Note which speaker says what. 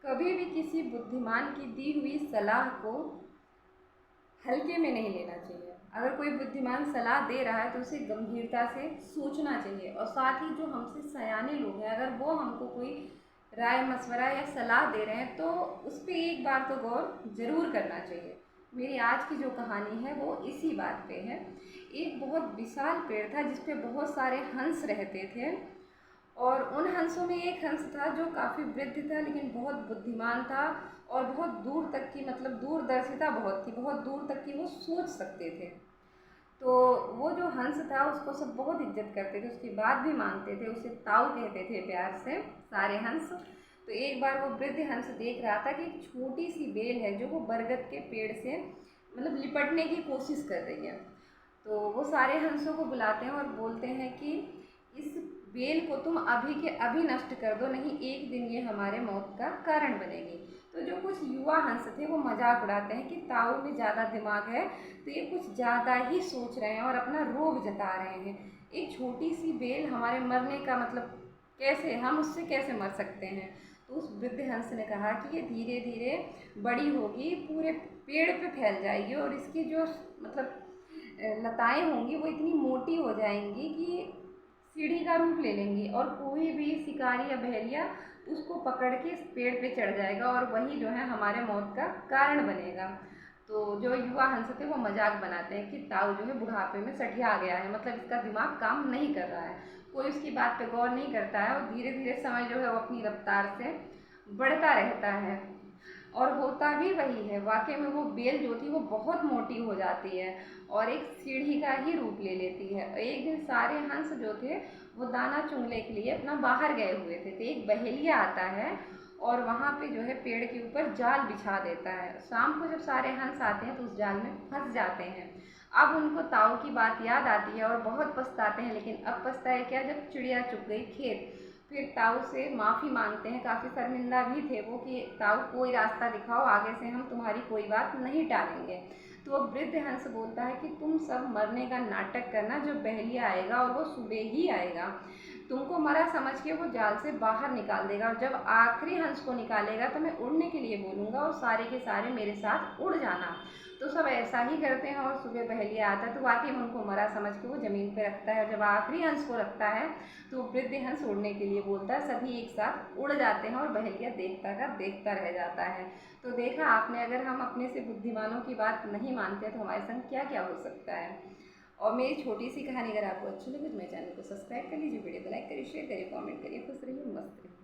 Speaker 1: कभी भी किसी बुद्धिमान की दी हुई सलाह को हल्के में नहीं लेना चाहिए। अगर कोई बुद्धिमान सलाह दे रहा है तो उसे गंभीरता से सोचना चाहिए, और साथ ही जो हमसे सयाने लोग हैं अगर वो हमको कोई राय मशवरा या सलाह दे रहे हैं तो उस पर एक बार तो गौर ज़रूर करना चाहिए। मेरी आज की जो कहानी है वो इसी बात पे है। एक बहुत विशाल पेड़ था जिस पे बहुत सारे हंस रहते थे, और उन हंसों में एक हंस था जो काफ़ी वृद्ध था लेकिन बहुत बुद्धिमान था, और बहुत दूर तक की मतलब दूरदर्शिता बहुत थी, बहुत दूर तक की वो सोच सकते थे। तो वो जो हंस था उसको सब बहुत इज्जत करते थे, उसकी बात भी मानते थे, उसे ताऊ कहते थे प्यार से सारे हंस। तो एक बार वो वृद्ध हंस देख रहा था कि एक छोटी सी बेल है जो वो बरगद के पेड़ से मतलब लिपटने की कोशिश कर रही है। तो वो सारे हंसों को बुलाते हैं और बोलते हैं कि इस बेल को तुम अभी के अभी नष्ट कर दो, नहीं एक दिन ये हमारे मौत का कारण बनेगी। तो जो कुछ युवा हंस थे वो मजाक उड़ाते हैं कि ताऊ में ज़्यादा दिमाग है, तो ये कुछ ज़्यादा ही सोच रहे हैं और अपना रोब जता रहे हैं। एक छोटी सी बेल हमारे मरने का मतलब कैसे, हम उससे कैसे मर सकते हैं। तो उस वृद्ध हंस ने कहा कि ये धीरे धीरे बड़ी होगी, पूरे पेड़ पे फैल जाएगी, और इसकी जो मतलब लताएं होंगी वो इतनी मोटी हो जाएंगी कि सीढ़ी का रूप ले लेंगी, और कोई भी शिकारी या बहेलिया उसको पकड़ के इस पेड़ पे चढ़ जाएगा, और वही जो है हमारे मौत का कारण बनेगा। तो जो युवा हंस थे वो मजाक बनाते हैं कि ताऊ जो है बुढ़ापे में सठिया गया है, मतलब इसका दिमाग काम नहीं कर रहा है, कोई उसकी बात पे गौर नहीं करता है, और धीरे धीरे समय जो है वो अपनी रफ्तार से बढ़ता रहता है। और होता भी वही है, वाकई में वो बेल जो थी वो बहुत मोटी हो जाती है और एक सीढ़ी का ही रूप ले लेती है। एक दिन सारे हंस जो थे वो दाना चुगने के लिए अपना बाहर गए हुए थे, तो एक बहेलिया आता है और वहाँ पे जो है पेड़ के ऊपर जाल बिछा देता है। शाम को जब सारे हंस आते हैं तो उस जाल में फंस जाते हैं। अब उनको ताऊ की बात याद आती है और बहुत पछताते हैं, लेकिन अब पछताए क्या जब चिड़िया चुग गई खेत। फिर ताऊ से माफ़ी मांगते हैं, काफ़ी शर्मिंदा भी थे वो कि ताऊ कोई रास्ता दिखाओ, आगे से हम तुम्हारी कोई बात नहीं टालेंगे। तो वो वृद्ध हंस बोलता है कि तुम सब मरने का नाटक करना, जो बहेलिया आएगा और वो सुबह ही आएगा, तुमको मरा समझ के वो जाल से बाहर निकाल देगा, और जब आखिरी हंस को निकालेगा तो मैं उड़ने के लिए बोलूँगा और सारे के सारे मेरे साथ उड़ जाना। तो सब ऐसा ही करते हैं और सुबह बहेलिया आता है तो वाकई में उनको मरा समझ के वो ज़मीन पे रखता है, और जब आखिरी हंस को रखता है तो वृद्ध हंस उड़ने के लिए बोलता है, सभी एक साथ उड़ जाते हैं और बहेलिया देखता का देखता रह जाता है। तो देखा आपने, अगर हम अपने से बुद्धिमानों की बात नहीं मानते तो हमारे संग क्या क्या हो सकता है। और मेरी छोटी सी कहानी अगर आपको अच्छी लगे तो मेरे चैनल को सब्सक्राइब कर लीजिए, वीडियो को लाइक करिए, शेयर करिए, कमेंट करिए, खुश रहिए, मस्त रहिए।